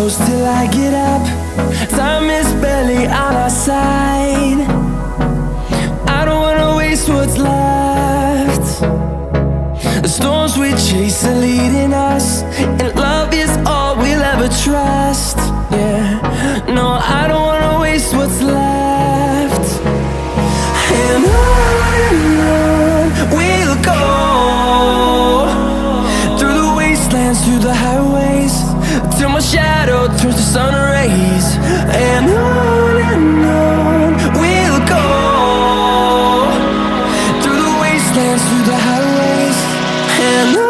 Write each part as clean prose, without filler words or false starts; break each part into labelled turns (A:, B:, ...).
A: close till I get up. Time is barely on our side. I don't wanna waste what's left. The storms we chase are leading us, and love is all we'll ever trust. Yeah, no, I don't wanna waste what's left. And on we'll go, through the wastelands, through the highways, till my shadow turns to sun rays. And on we'll go, through the wastelands, through the highways, and on.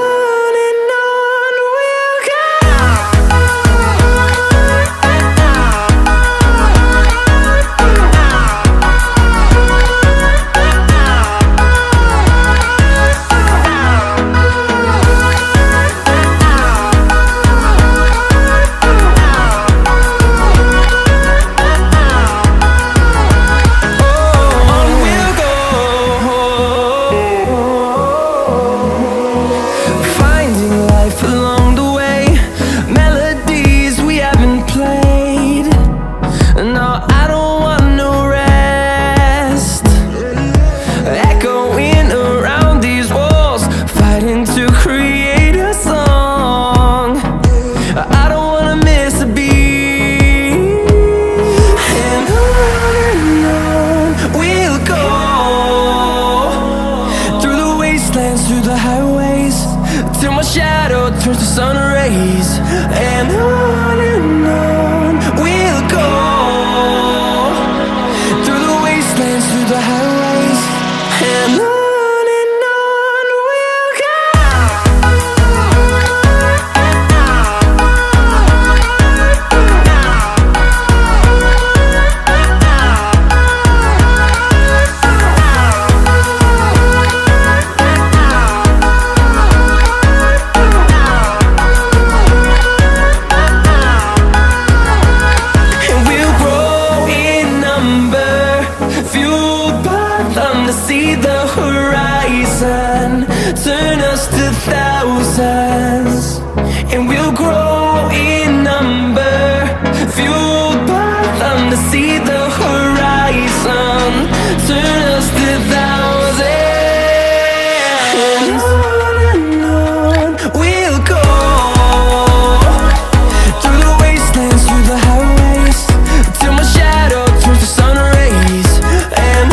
A: Through the highways, till my shadow turns to sun rays. And on we'll go, through the wastelands, through the highways, and on we'll go. See the horizon turn us to thousands, and we'll grow in number, fueled by them to see the horizon turn us to thousands. And on we'll go, through the wastelands, through the highways, till my shadow turns to sun rays. And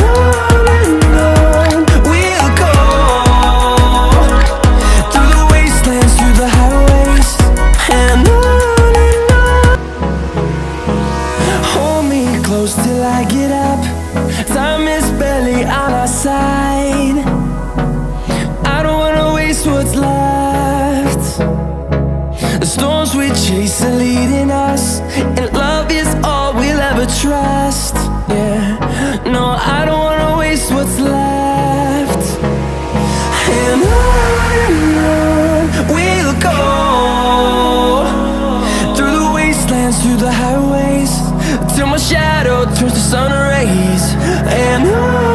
A: close till I get up. Time is barely on our side. I don't wanna waste what's left. The storms we chase are leading us, and love is all we'll ever trust. Yeah, no, I don't wanna waste what's left. And on we'll go, through the wastelands, through the highways, till my shadow turns to sun rays. And on